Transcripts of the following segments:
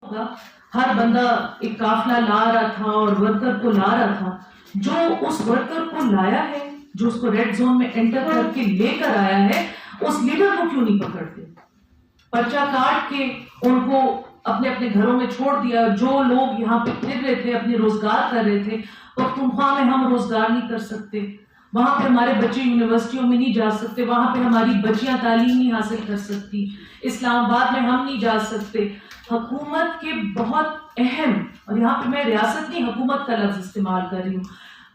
ہوگا، ہر بندہ ایک قافلہ لا رہا تھا اور ورکر کو لا رہا تھا. جو اس ورکر کو لایا ہے، جو اس کو ریڈ زون میں انٹر کر کے لے کر آیا ہے، اس لیڈر کو کیوں نہیں پکڑتے؟ پرچہ کاٹ کے ان کو اپنے اپنے گھروں میں چھوڑ دیا. جو لوگ یہاں پہ پھر رہے تھے، اپنے روزگار کر رہے تھے، پختونخوا میں ہم روزگار نہیں کر سکتے، وہاں پہ ہمارے بچے یونیورسٹیوں میں نہیں جا سکتے، وہاں پہ ہماری بچیاں تعلیم نہیں حاصل کر سکتی، اسلام آباد میں ہم نہیں جا سکتے. حکومت کے بہت اہم، اور یہاں پہ میں ریاست نہیں حکومت کا لفظ استعمال کر رہی ہوں،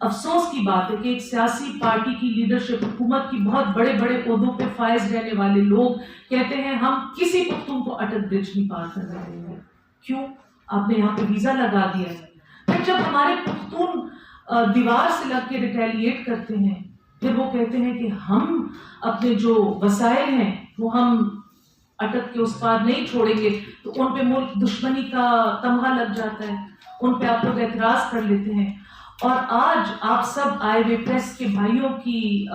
افسوس کی بات ہے کہ ایک سیاسی پارٹی کی لیڈرشپ، حکومت کی بہت بڑے بڑے عہدوں پہ فائز رہنے والے لوگ کہتے ہیں ہم کسی پختون کو اٹک برج نہیں پار کر رہے ہیں. کیوں؟ آپ نے یہاں پہ ویزا لگا دیا ہے. پھر جب ہمارے پختون دیوار سے لگ کے ریٹیلیٹ کرتے ہیں، پھر وہ کہتے ہیں کہ ہم اپنے جو وسائل ہیں وہ ہم اٹک کے اس پار نہیں چھوڑیں گے، تو ان پہ ملک دشمنی کا تمغہ لگ جاتا ہے، ان پہ آپ لوگ اعتراض کر لیتے ہیں. اور آج آپ سب آئے ہوئے پریس کے بھائیوں کی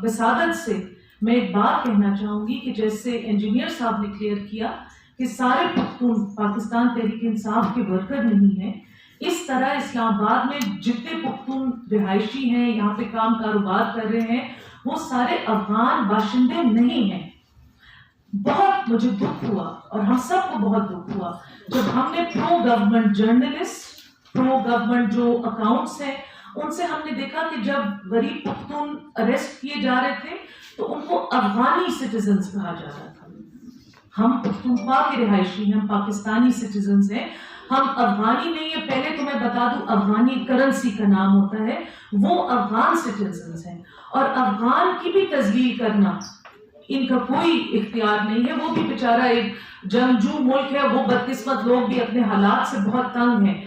وسادت سے میں ایک بات کہنا چاہوں گی کہ جیسے انجینئر صاحب نے کلیئر کیا کہ سارے پختون پاکستان تحریک انصاف کے ورکر نہیں ہیں، اس طرح اسلام آباد میں جتنے پختون رہائشی ہیں، یہاں پہ کام کاروبار کر رہے ہیں، وہ سارے افغان باشندے نہیں ہیں. بہت مجھے دکھ ہوا اور ہم سب کو بہت دکھ ہوا جب ہم نے پرو گورنمنٹ جرنلسٹ، پرو گورنمنٹ جو اکاؤنٹس ہیں، ان سے ہم نے دیکھا کہ جب غریب پختون اریسٹ کیے جا رہے تھے تو ان کو افغانی سٹیزنز کہا جا رہا تھا. ہم پختونخوا کے رہائشی ہیں، ہم پاکستانی سٹیزنز ہیں، ہم افغانی نہیں ہیں. پہلے تو میں بتا دوں افغانی کرنسی کا نام ہوتا ہے، وہ افغان سٹیزنز ہیں، اور افغان کی بھی تذلیل کرنا ان کا کوئی اختیار نہیں ہے. وہ بھی بیچارہ ایک جنگجو ملک ہے، وہ بدقسمت لوگ بھی اپنے حالات سے بہت تنگ ہیں.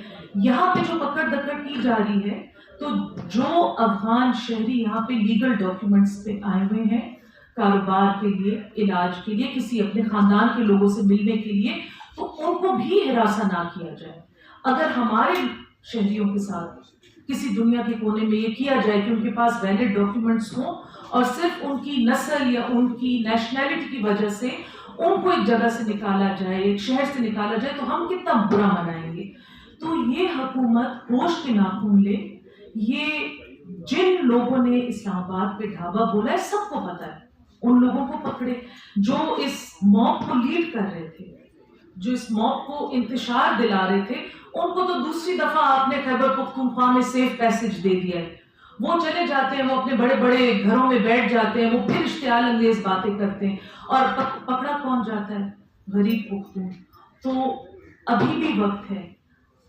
یہاں پہ جو پکڑ دکڑ کی جا رہی ہے، تو جو افغان شہری یہاں پہ لیگل ڈاکیومنٹس پہ آئے ہوئے ہیں کاروبار کے لیے، علاج کے لیے، کسی اپنے خاندان کے لوگوں سے ملنے کے لیے، تو ان کو بھی ہراساں نہ کیا جائے. اگر ہمارے شہریوں کے ساتھ کسی دنیا کے کونے میں یہ کیا جائے کہ ان کے پاس ویلڈ ڈاکیومنٹس ہوں اور صرف ان کی نسل یا ان کی نیشنلٹی کی وجہ سے ان کو ایک جگہ سے نکالا جائے، ایک شہر سے نکالا جائے، تو ہم کتنا برا منائیں گے. تو یہ حکومت ہوش کے ناخن لے. یہ جن لوگوں نے اسلام آباد پہ ڈھابہ بولا ہے سب کو پتا ہے، ان لوگوں کو پکڑے جو اس موب کو لیڈ کر رہے تھے، جو اس موب کو انتشار دلا رہے تھے. ان کو تو دوسری دفعہ آپ نے خیبر پختونخوا میں سیف پیسج دے دیا ہے. وہ چلے جاتے ہیں، وہ اپنے بڑے بڑے گھروں میں بیٹھ جاتے ہیں، وہ پھر اشتعال انگیز باتیں کرتے ہیں، اور پکڑا کون جاتا ہے؟ غریب پختون. تو ابھی بھی وقت ہے،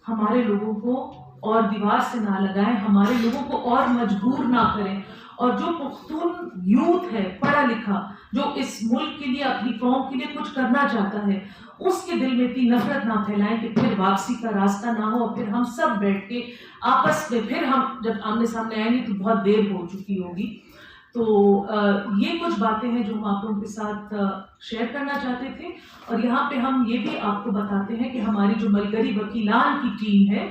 ہمارے لوگوں کو اور دیوار سے نہ لگائیں، ہمارے لوگوں کو اور مجبور نہ کریں. اور جو پختون یوتھ ہے پڑھا لکھا، جو اس ملک کے لیے، اپنی قوم کے لیے کچھ کرنا چاہتا ہے، اس کے دل میں اتنی نفرت نہ پھیلائیں کہ پھر واپسی کا راستہ نہ ہو، اور پھر ہم سب بیٹھ کے آپس میں پھر ہم جب آمنے سامنے آئیں گے تو بہت دیر ہو چکی ہوگی. تو یہ کچھ باتیں ہیں جو ہم آپ لوگوں کے ساتھ شیئر کرنا چاہتے تھے. اور یہاں پہ ہم یہ بھی آپ کو بتاتے ہیں کہ ہماری جو ملگری وکیلان کی ٹیم ہے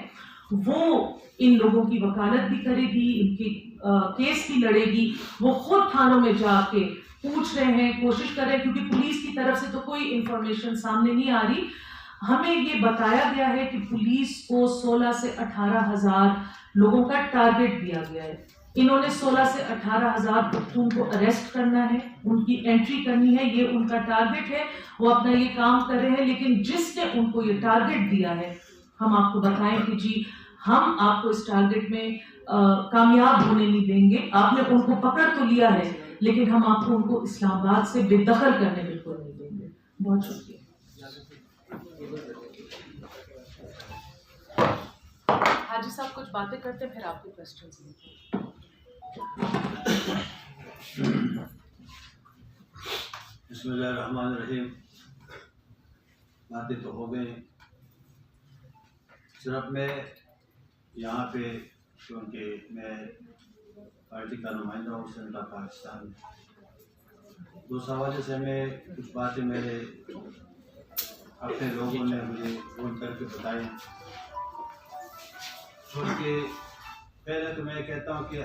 وہ ان لوگوں کی وکالت بھی کرے گی، ان کے کیس بھی لڑے گی. وہ خود تھانوں میں جا کے پوچھ رہے ہیں، کوشش کر رہے ہیں، کیونکہ پولیس کی طرف سے تو کوئی انفارمیشن سامنے نہیں آ رہی. ہمیں یہ بتایا گیا ہے کہ پولیس کو 16 سے 18 ہزار لوگوں کا ٹارگٹ دیا گیا ہے. انہوں نے 16 سے 18 ہزار پختون کو اریسٹ کرنا ہے، ان کی انٹری کرنی ہے، یہ ان کا ٹارگٹ ہے. وہ اپنا یہ کام کر رہے ہیں، لیکن جس نے ان کو یہ ٹارگٹ دیا ہے، ہم آپ کو بتائیں کہ جی ہم آپ کو اس ٹارگٹ میں کامیاب ہونے نہیں دیں گے. آپ نے ان کو پکڑ تو لیا ہے، لیکن ہم آپ کو ان کو اسلام آباد سے بے دخل کرنے بالکل نہیں دیں گے. بہت شکریہ. حاجی صاحب کچھ باتیں کرتے پھر آپ کے کوسچنز لیتے ہیں. بسم اللہ الرحمن الرحیم. باتیں تو ہو گئی، صرف میں یہاں پہ کیونکہ میں پارٹی کا نمائندہ ہوں سینٹرل پاکستان میں، اس حوالے سے میں کچھ باتیں میرے اپنے لوگوں نے مجھے فون کر کے بتائی. کیونکہ پہلے تو میں کہتا ہوں کہ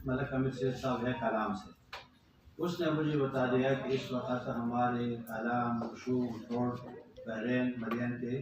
ملک امیر سید صاحب ہے کلام سے، اس نے مجھے بتا دیا کہ اس وقت ہمارے کلام، مشوق، روڈ، بحرین، مدین کے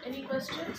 Any questions?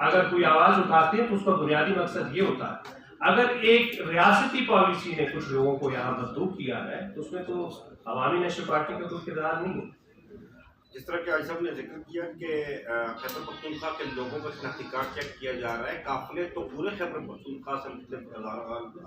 اگر کوئی آواز اٹھاتے ہیں تو اس کا بنیادی مقصد یہ ہوتا ہے اگر ایک ریاستی پالیسی نے کچھ لوگوں کو یہاں بددو کیا ہے تو اس میں تو عوامی نیشنل پارٹی کا کوئی کردار نہیں ہے. جس طرح کہ آج صاحب نے ذکر کیا کہ خیبر پختونخوا کے لوگوں کا شناختی کارڈ چیک کیا جا رہا ہے، قافلے تو پورے خیبر پختونخوا سے مختلف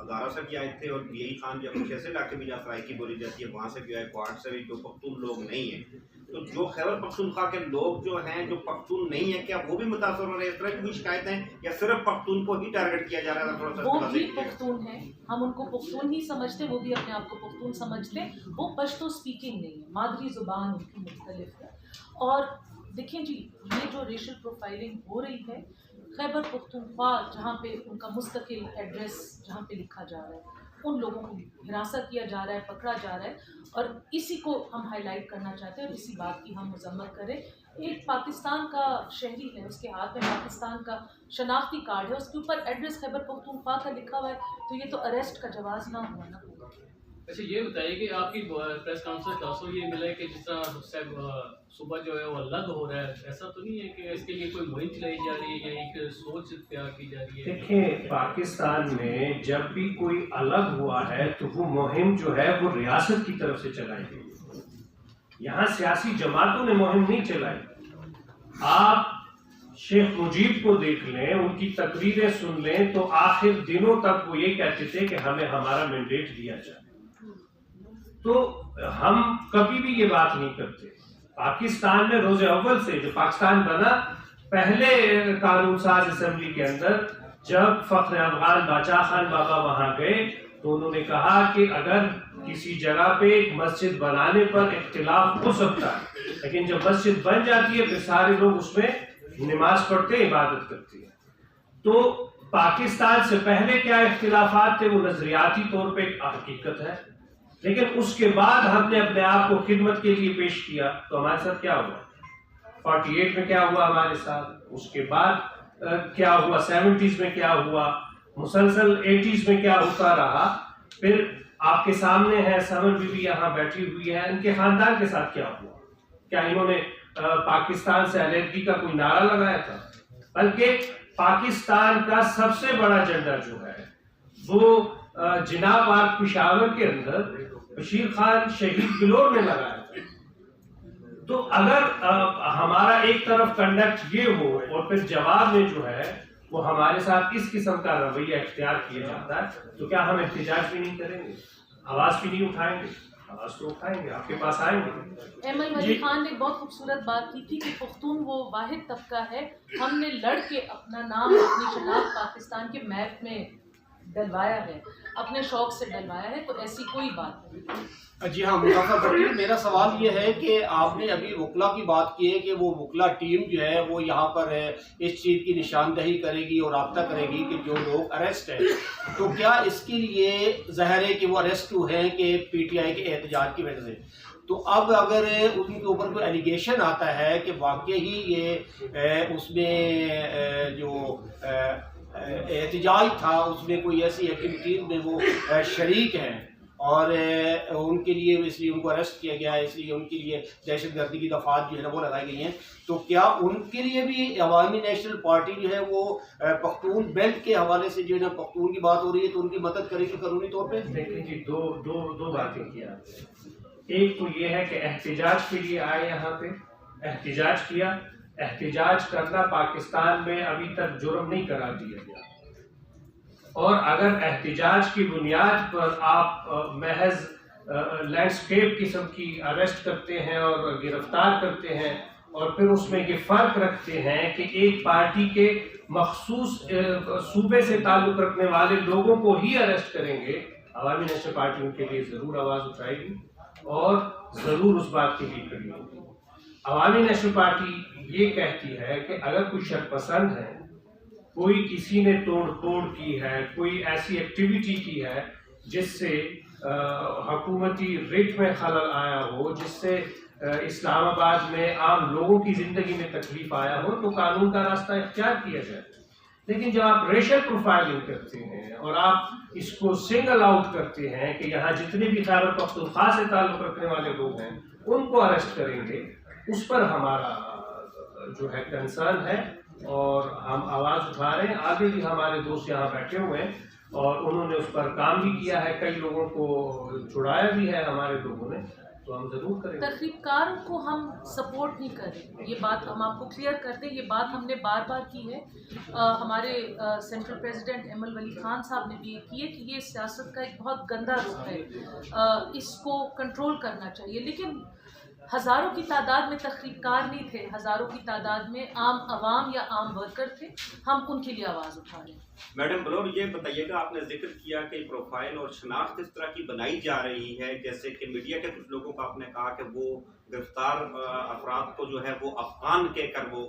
ہزارہ سے بھی آئے تھے اور بی ای خان جو کچھ ایسے علاقے بھی جہاں سرائکی بولی جاتی ہے وہاں سے بھی آئے، کوارڈ سے بھی جو پختون لوگ نہیں ہیں. تو جو خیبر پختونخوا کے لوگ جو ہیں جو پختون نہیں ہیں کیا وہ بھی متاثر ہو رہے ہیں؟ اس طرح کی کوئی شکایتیں یا صرف پختون کو ہی ٹارگٹ کیا جا رہا ہے؟ تھوڑا سا وہ بھی پختون ہیں، ہم ان کو پختون ہی سمجھتے، وہ بھی اپنے آپ کو پختون سمجھتے. وہ پشتو سپیکنگ نہیں ہے، مادری زبان ان کی مختلف ہے. اور دیکھیں جی یہ جو ریشل پروفائلنگ ہو رہی ہے خیبر پختونخوا جہاں پہ ان کا مستقل ایڈریس جہاں پہ لکھا جا رہا ہے ان لوگوں کو ہراساں کیا جا رہا ہے، پکڑا جا رہا ہے. اور اسی کو ہم ہائی لائٹ کرنا چاہتے ہیں اور اسی بات کی ہم مذمت کریں. ایک پاکستان کا شہری ہے، اس کے ہاتھ میں پاکستان کا شناختی کارڈ ہے، اس کے اوپر ایڈریس خیبر پختونخوا کا لکھا ہوا ہے، تو یہ تو اریسٹ کا جواز نہ ہونا ہوگا. اچھا یہ بتائیے کہ آپ کی پریس کانفرنس تاثر یہ ملا ہے کہ جس طرح صبح جو ہے وہ الگ ہو رہا ہے، ایسا تو نہیں ہے کہ اس کے لیے کوئی مہم چلائی جا رہی ہے یا ایک سوچ تیار کی جا رہی ہے؟ دیکھیں پاکستان میں جب بھی کوئی الگ ہوا ہے تو وہ مہم جو ہے وہ ریاست کی طرف سے چلائی گئی. یہاں سیاسی جماعتوں نے مہم نہیں چلائی. آپ شیخ مجیب کو دیکھ لیں، ان کی تقریریں سن لیں تو آخر دنوں تک وہ یہ کہتے تھے کہ ہمیں ہمارا مینڈیٹ دیا جائے. تو ہم کبھی بھی یہ بات نہیں کرتے. پاکستان میں روز اول سے جو پاکستان بنا پہلے قانون ساز اسمبلی کے اندر جب فخر افغان باچا خان بابا وہاں گئے تو انہوں نے کہا کہ اگر کسی جگہ پہ ایک مسجد بنانے پر اختلاف ہو سکتا ہے لیکن جب مسجد بن جاتی ہے پھر سارے لوگ اس میں نماز پڑھتے ہیں، عبادت کرتے ہیں. تو پاکستان سے پہلے کیا اختلافات تھے وہ نظریاتی طور پہ ایک حقیقت ہے، لیکن اس کے بعد ہم نے اپنے آپ کو خدمت کے لیے پیش کیا تو ہمارے ساتھ کیا ہوا؟ 48 میں کیا ہوا ہمارے ساتھ، اس کے بعد کیا ہوا 70s میں کیا ہوا، مسلسل 80s میں کیا ہوتا رہا. پھر آپ کے سامنے ہے سمر بی بی یہاں بیٹھی ہوئی ہے، ان کے خاندان کے ساتھ کیا ہوا؟ کیا انہوں نے پاکستان سے علیحدگی کا کوئی نعرہ لگایا تھا؟ بلکہ پاکستان کا سب سے بڑا جھنڈا جو ہے وہ جناب آپ پشاور کے اندر بشیر خان شہید گلور نے لگایا تھا. تو اگر ہمارا ایک طرف کنڈکٹ یہ ہو اور پھر جواب میں جو ہے وہ ہمارے ساتھ اس قسم کا رویہ اختیار کیا جاتا ہے تو کیا ہم احتجاج بھی نہیں کریں گے، آواز بھی نہیں اٹھائیں گے؟ آواز تو اٹھائیں گے، آپ کے پاس آئیں گے. احمد ولی خان نے بہت خوبصورت بات کی تھی کہ پختون وہ واحد طبقہ ہے، ہم نے لڑ کے اپنا نام اپنی شناخت پاکستان کے میپ میں ڈلوایا ہے، اپنے شوق سے ڈلوایا ہے، تو ایسی کوئی بات نہیں. جی ہاں مظفر بھٹی، میرا سوال یہ ہے کہ آپ نے ابھی وکلا کی بات کی ہے کہ وہ وکلا ٹیم جو ہے وہ یہاں پر اس چیز کی نشاندہی کرے گی اور رابطہ کرے گی کہ جو لوگ اریسٹ ہیں تو کیا اس کے لیے ظاہر ہے کہ وہ اریسٹ ہیں کہ پی ٹی آئی کے احتجاج کی وجہ سے. تو اب اگر ان کے اوپر کوئی ایلیگیشن آتا ہے کہ واقعی یہ اس میں جو احتجاج تھا اس میں کوئی ایسی ایکٹیویٹیز میں وہ شریک ہیں اور ان کے لیے اس لیے ان کو اریسٹ کیا گیا ہے، اس لیے ان کے لیے دہشت گردی کی دفعات جو ہے نا وہ لگائی گئی ہیں، تو کیا ان کے لیے بھی عوامی نیشنل پارٹی جو ہے وہ پختون بیلٹ کے حوالے سے جو ہے نا پختون کی بات ہو رہی ہے تو ان کی مدد کرے گی قانونی طور پہ؟ دیکھیں جی دو باتیں کیا. ایک تو یہ ہے کہ احتجاج کے لیے آئے یہاں پہ احتجاج کیا. احتجاج کرنا پاکستان میں ابھی تک جرم نہیں قرار دیا گیا، اور اگر احتجاج کی بنیاد پر آپ محض لینڈسکیپ قسم کی اریسٹ کرتے ہیں اور گرفتار کرتے ہیں اور پھر اس میں یہ فرق رکھتے ہیں کہ ایک پارٹی کے مخصوص صوبے سے تعلق رکھنے والے لوگوں کو ہی اریسٹ کریں گے، عوامی نیشنل پارٹی ان کے لیے ضرور آواز اٹھائے گی اور ضرور اس بات کے لیے کھڑی ہوگی. عوامی نیشنل پارٹی یہ کہتی ہے کہ اگر کوئی شرپسند ہے، کوئی کسی نے توڑ پھوڑ کی ہے، کوئی ایسی ایکٹیویٹی کی ہے جس سے حکومتی ریٹ میں خلل آیا ہو، جس سے اسلام آباد میں عام لوگوں کی زندگی میں تکلیف آیا ہو، تو قانون کا راستہ اختیار کیا جائے. لیکن جب آپ ریشل پروفائلنگ کرتے ہیں اور آپ اس کو سنگل آؤٹ کرتے ہیں کہ یہاں جتنے بھی خیبر پختونخوا سے تعلق رکھنے والے لوگ ہیں ان کو اریسٹ کریں گے، اس پر ہمارا جو ہے کنسرن ہے اور ہم آواز اٹھا رہے ہیں. آگے بھی ہمارے دوست یہاں بیٹھے ہوئے ہیں اور انہوں نے اس پر کام بھی کیا ہے, کئی لوگوں کو چھڑایا بھی ہے ہمارے لوگوں نے, تو ہم ضرور کریں گے. تخریب کاروں کو ہم سپورٹ نہیں کر رہے, یہ بات ہم آپ کو کلیئر کر دیں. یہ بات ہم نے بار بار کی ہے. ہمارے سینٹرل پریزیڈنٹ ایمل ولی خان صاحب نے بھی یہ کی ہے کہ یہ سیاست کا ایک بہت گندا رخ ہے, اس کو کنٹرول کرنا چاہیے. لیکن ہزاروں کی تعداد میں تخریب کار نہیں تھے, ہزاروں کی تعداد میں عام عوام یا عام ورکر تھے. ہم ان کے لیے آواز اٹھا رہے ہیں. میڈم بلور, یہ بتائیے گا, آپ نے ذکر کیا کہ پروفائل اور شناخت اس طرح کی بنائی جا رہی ہے, جیسے کہ میڈیا کے کچھ لوگوں کو آپ نے کہا کہ وہ گرفتار افراد کو جو ہے وہ افغان کہہ کر وہ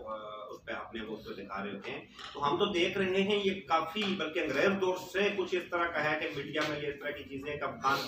اس پہ اپنے وہ دکھا رہے ہوتے ہیں. تو ہم تو دیکھ رہے ہیں یہ کافی, بلکہ انگریز دور سے کچھ اس طرح کا ہے کہ میڈیا میں یہ اس طرح کی چیزیں ایک افغان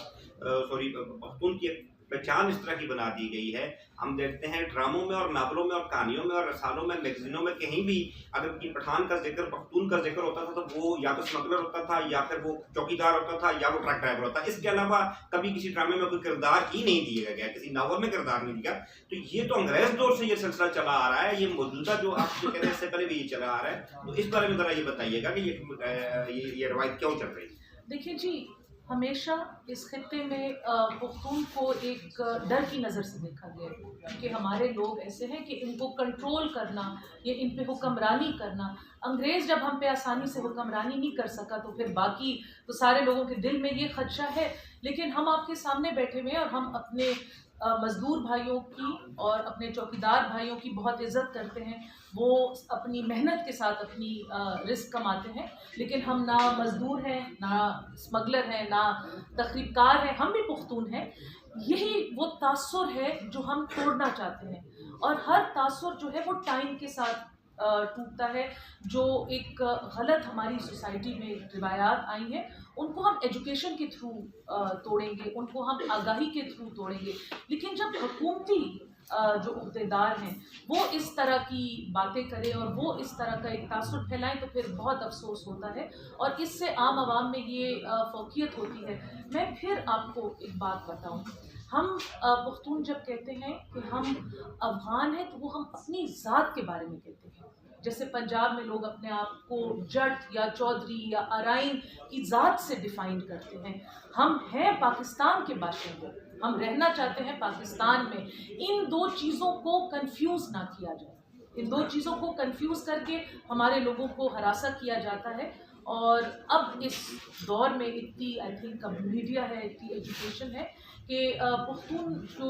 پختون کی پہچان اس طرح کی بنا دی گئی ہے. ہم دیکھتے ہیں ڈراموں میں اور ناولوں میں اور کہانیوں میں اور رسالوں میں, میگزینوں میں, کہیں بھی اگر کی پٹھان کا ذکر, پختون کا ذکر ہوتا تھا تو وہ یا تو اسمگلر ہوتا تھا یا پھر وہ چوکیدار ہوتا تھا یا وہ ٹرک ڈرائیور ہوتا. اس کے علاوہ کبھی کسی ڈرامے میں کوئی کردار ہی نہیں دیا گیا, کسی ناول میں کردار نہیں دیا. تو یہ تو انگریز دور سے یہ سلسلہ چلا آ رہا ہے. یہ موجودہ جو آپ جو کہہ رہے ہیں اس سے پہلے بھی یہ چلا آ رہا ہے. تو اس بارے میں ذرا یہ بتائیے گا کہ یہ روایت کیوں چل رہی ہے؟ دیکھیے جی, ہمیشہ اس خطے میں پختون کو ایک ڈر کی نظر سے دیکھا گیا ہے, کیونکہ ہمارے لوگ ایسے ہیں کہ ان کو کنٹرول کرنا یا ان پہ حکمرانی کرنا. انگریز جب ہم پہ آسانی سے حکمرانی نہیں کر سکا تو پھر باقی تو سارے لوگوں کے دل میں یہ خدشہ ہے. لیکن ہم آپ کے سامنے بیٹھے ہوئے ہیں اور ہم اپنے مزدور بھائیوں کی اور اپنے چوکیدار بھائیوں کی بہت عزت کرتے ہیں. وہ اپنی محنت کے ساتھ اپنی رزق کماتے ہیں. لیکن ہم نہ مزدور ہیں, نہ اسمگلر ہیں, نہ تخریب کار ہیں, ہم بھی پختون ہیں. یہی وہ تاثر ہے جو ہم توڑنا چاہتے ہیں, اور ہر تاثر جو ہے وہ ٹائم کے ساتھ ٹوٹتا ہے. جو ایک غلط ہماری سوسائٹی میں روایات آئی ہیں ان کو ہم ایجوکیشن کے تھرو توڑیں گے, ان کو ہم آگاہی کے تھرو توڑیں گے. لیکن جب حکومتی جو عہدیدار ہیں وہ اس طرح کی باتیں کریں اور وہ اس طرح کا ایک تاثر پھیلائیں تو پھر بہت افسوس ہوتا ہے, اور اس سے عام عوام میں یہ فوقیت ہوتی ہے. میں پھر آپ کو ایک بات بتاؤں, ہم پختون جب کہتے ہیں کہ ہم افغان ہیں تو وہ ہم اپنی ذات کے بارے میں کہتے ہیں. جیسے پنجاب میں لوگ اپنے آپ کو جٹ یا چودھری یا ارائن کی ذات سے ڈیفائن کرتے ہیں. ہم ہیں پاکستان کے باشندے, ہم رہنا چاہتے ہیں پاکستان میں. ان دو چیزوں کو کنفیوز نہ کیا جائے, ان دو چیزوں کو کنفیوز کر کے ہمارے لوگوں کو ہراساں کیا جاتا ہے. اور اب اس دور میں اتنی آئی تھنک میڈیا ہے, اتنی ایجوکیشن ہے کہ پختون جو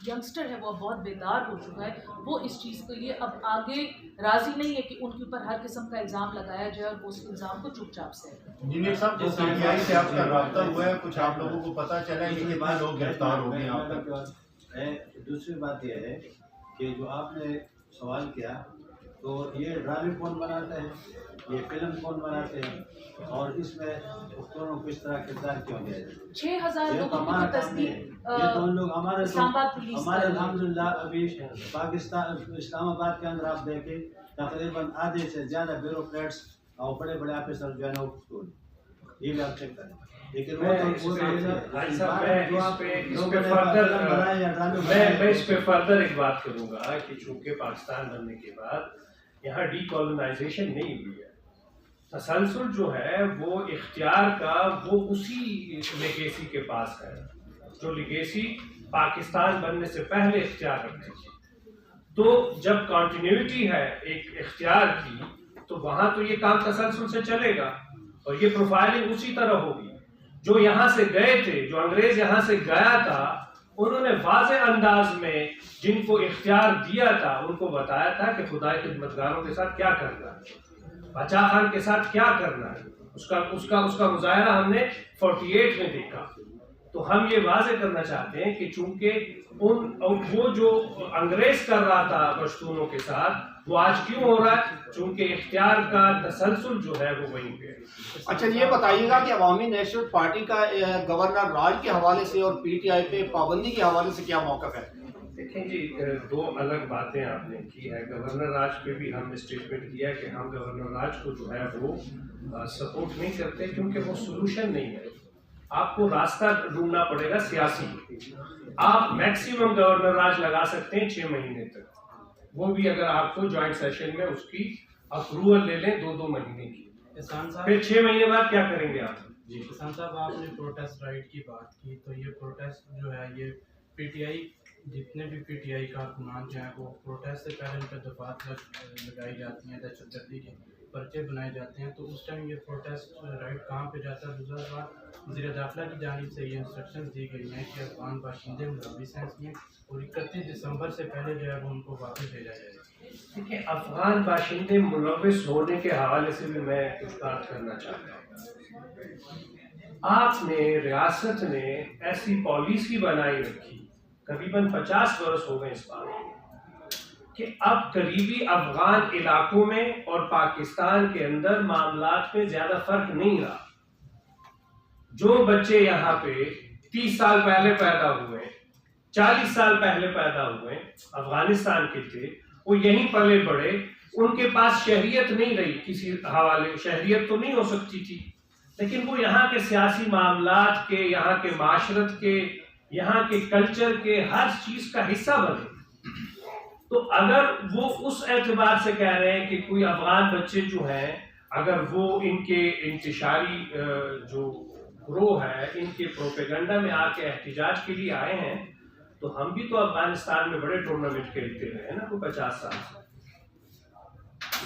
ینگسٹر ہے وہ بہت بیدار ہو چکا ہے. وہ اس چیز کے لیے اب آگے راضی نہیں ہے کہ ان کے اوپر ہر قسم کا الزام لگایا جائے, اور وہ اس الزام کو چپ چاپ سے. انجینئر صاحب, جو PTI سے آپ کا رابطہ ہوا ہے, کچھ آپ لوگوں کو پتہ چلا ہے کہ کتنے لوگ گرفتار ہو گئے آپ تک؟ دوسری بات یہ ہے کہ جو آپ نے سوال کیا تو یہ ڈرامے کون بناتا ہے, یہ فلم کون بناتے ہیں, اور اس میں پختونوں کو اس طرح کردار کیوں دیا جائے؟ 6,000 لوگوں کی تصدیق یہ تو ان لوگ ہمارے الحمدللہ ابھی پاکستان اسلام آباد کے اندر آپ دیکھیں تقریباً آدھے سے زیادہ بیوروکریٹس اور بڑے بڑے آفیسر جو ہے نا وہ پختون, یہ بھی آپ چیک کریں. لیکن میں اس پہ فردر ایک بات کروں گا کہ چونکہ پاکستان بننے کے بعد یہاں ڈی کالونائزیشن نہیں ہوئی ہے. تسلسل جو ہے وہ اختیار کا وہ اسی لیگیسی کے پاس ہے جو لیگیسی پاکستان بننے سے پہلے اختیار رکھتی تھی. تو جب کنٹینیوٹی ہے ایک اختیار کی تو وہاں تو یہ کام تسلسل سے چلے گا, اور یہ پروفائلنگ اسی طرح ہوگی. جو یہاں سے گئے تھے, جو انگریز یہاں سے گیا تھا, انہوں نے واضح انداز میں جن کو اختیار دیا تھا ان کو بتایا تھا کہ خدائے خدمتگاروں کے ساتھ کیا کرنا ہے, بادشاہ خان کے ساتھ کیا کرنا ہے. اس کا مظاہرہ ہم نے 48 میں دیکھا. تو ہم یہ واضح کرنا چاہتے ہیں کہ چونکہ وہ جو انگریز کر رہا تھا پشتونوں کے ساتھ وہ آج کیوں ہو رہا ہے, چونکہ اختیار کا تسلسل جو ہے وہ وہیں پہ. اچھا یہ بتائیے گا کہ عوامی نیشنل پارٹی کا گورنر راج کے حوالے سے اور PTI پہ پابندی کے حوالے سے کیا موقف ہے؟ دیکھیں جی, دو الگ باتیں آپ نے کی ہے. گورنر راج پہ بھی ہم نے اسٹیٹمنٹ کیا کہ ہم گورنر راج کو جو ہے وہ سپورٹ نہیں کرتے, کیونکہ وہ سولوشن نہیں ہے. آپ کو راستہ ڈھونڈنا پڑے گا سیاسی. آپ میکسیمم گورنر راج لگا سکتے ہیں 6 مہینے تک, وہ بھی اگر آپ کو جوائنٹ سیشن میں اس کی اپروول لے لیں 2 مہینے کی. احسان صاحب، پھر 6 مہینے بعد کیا کریں گے آپ؟ جی احسان صاحب، آپ نے پروٹیسٹ رائٹ کی بات کی، تو یہ پروٹیسٹ جو ہے یہ پی ٹی آئی، جتنے بھی پی ٹی آئی کارکنان جو ہیں وہ پروٹیسٹ سے پہلے ان پہ دفعات لگائی جاتی ہیں، دہشت گردی کے پرچے بنائے جاتے ہیں، تو اس ٹائم یہ پروٹیسٹ رائٹ کہاں پہ جاتا ہے؟ دوسرا بات، وزیر داخلہ کی جانب سے یہ انسٹرکشنز دی گئی ہیں کہ افغان باشندے ملوث ہیں اس میں، اور 31 دسمبر سے پہلے جو ہے وہ ان کو واپس بھیجا جائے گا. دیکھیں، افغان باشندے ملوث ہونے کے حوالے سے بھی میں کچھ بات کرنا چاہتا ہوں. آپ نے، ریاست نے ایسی پالیسی بنائی رکھی، قریباً 50 برس ہو گئے اس بات کو، کہ اب قریبی افغان علاقوں میں اور پاکستان کے اندر معاملات میں زیادہ فرق نہیں رہا. جو بچے یہاں پہ 30 سال پہلے پیدا ہوئے، 40 سال پہلے پیدا ہوئے، افغانستان کے تھے، وہ یہیں پلے بڑے، ان کے پاس شہریت نہیں رہی کسی حوالے، شہریت تو نہیں ہو سکتی تھی، لیکن وہ یہاں کے سیاسی معاملات کے، یہاں کے معاشرت کے، یہاں کے کلچر کے ہر چیز کا حصہ بنے. تو اگر وہ اس اعتبار سے کہہ رہے ہیں کہ کوئی افغان بچے جو ہیں، اگر وہ ان کے انتشاری جو گروہ ہے، ان کے پروپیگنڈا میں آ کے احتجاج کے لیے آئے ہیں، تو ہم بھی تو افغانستان میں بڑے ٹورنامنٹ کھیلتے رہے ہیں نا کوئی 50 سال سے.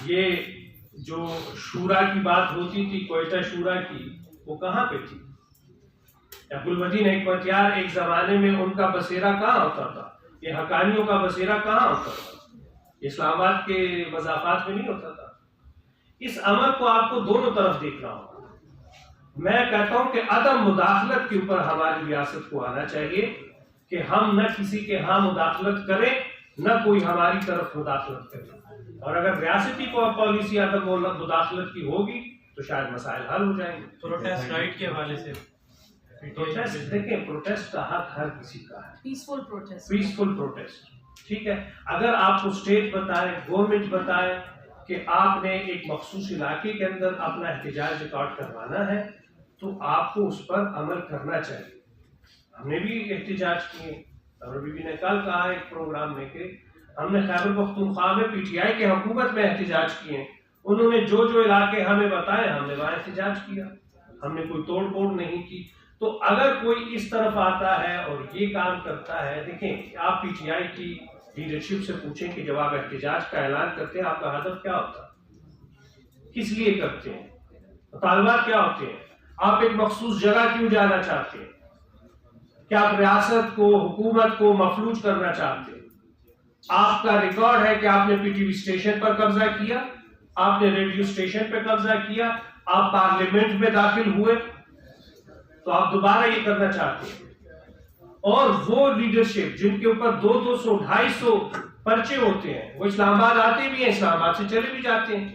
یہ جو شورا کی بات ہوتی تھی، کوئٹہ شورا کی، وہ کہاں پہ تھی؟ عبدالمجید حکمتیار ایک زمانے میں ان کا بسیرا کہاں ہوتا تھا؟ یہ حقانیوں کا بسیرا کہاں ہوتا تھا؟ اسلام آباد کے مضافات میں نہیں ہوتا تھا. اس عمل کو آپ کو دونوں طرف دیکھنا ہوگا. میں کہتا ہوں کہ عدم مداخلت کے اوپر ہماری ریاست کو آنا چاہیے کہ ہم نہ کسی کے ہاں مداخلت کریں، نہ کوئی ہماری طرف مداخلت کرے. اور اگر ریاستی پالیسی عدم مداخلت کی ہوگی تو شاید مسائل حل ہو جائیں گے. پروٹیسٹ رائٹ کے حوالے سے پروٹیسٹ، دیکھیں، پروٹیسٹ کا حق ہر کسی کا ہے، پیسفل پروٹیسٹ. پیسفل پروٹیسٹ، ٹھیک ہے. اگر آپ کو اسٹیٹ بتائے، گورنمنٹ بتائے کہ آپ نے ایک مخصوص علاقے کے اندر اپنا احتجاج ریکارڈ کروانا ہے، تو آپ کو اس پر عمل کرنا چاہیے. ہم نے بھی احتجاج کیے، اور بی بی نے کل کہا ایک پروگرام میں کہ ہم نے خیبر پختونخوا میں پی ٹی آئی کے حکومت میں احتجاج کیے. انہوں نے جو علاقے ہمیں بتائے، ہم نے وہاں احتجاج کیا، ہم نے کوئی توڑ پھوڑ نہیں کی. تو اگر کوئی اس طرف آتا ہے اور یہ کام کرتا ہے، دیکھیں، آپ پی ٹی آئی کی لیڈرشپ سے پوچھیں کہ جب آپ احتجاج کا اعلان کرتے ہیں آپ کا ہدف کیا ہوتا ہے، کس لیے کرتے ہیں، مطالبات کیا ہوتے ہیں، آپ ایک مخصوص جگہ کیوں جانا چاہتے ہیں، کیا آپ ریاست کو، حکومت کو مفلوج کرنا چاہتے ہیں. آپ کا ریکارڈ ہے کہ آپ نے پی ٹی وی اسٹیشن پر قبضہ کیا، آپ نے ریڈیو اسٹیشن پہ قبضہ کیا، آپ پارلیمنٹ میں داخل ہوئے، تو آپ دوبارہ یہ کرنا چاہتے ہیں. اور وہ لیڈرشپ جن کے اوپر 200 250 پرچے ہوتے ہیں، وہ اسلام آباد آتے بھی ہیں، اسلام آباد سے چلے بھی جاتے ہیں،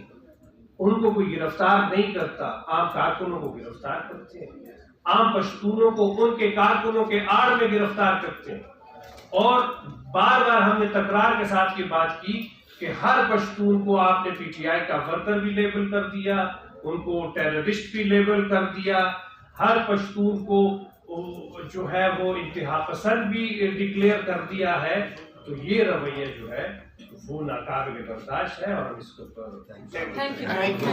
ان کو کوئی گرفتار نہیں کرتا. عام کارکنوں کو گرفتار کرتے ہیں، عام پشتونوں کو ان کے کارکنوں کے آڑ میں گرفتار کرتے ہیں. اور بار بار ہم نے تکرار کے ساتھ یہ بات کی کہ ہر پشتون کو آپ نے پی ٹی آئی کا ورکر بھی لیبل کر دیا، ان کو ٹیررسٹ بھی لیبل کر دیا، ہر پشتون کو جو ہے وہ انتہا پسند بھی ڈکلیئر کر دیا ہے. تو یہ رویہ جو ہے وہ ناقابل برداشت ہے، اور ہم اس کو تھینک یو.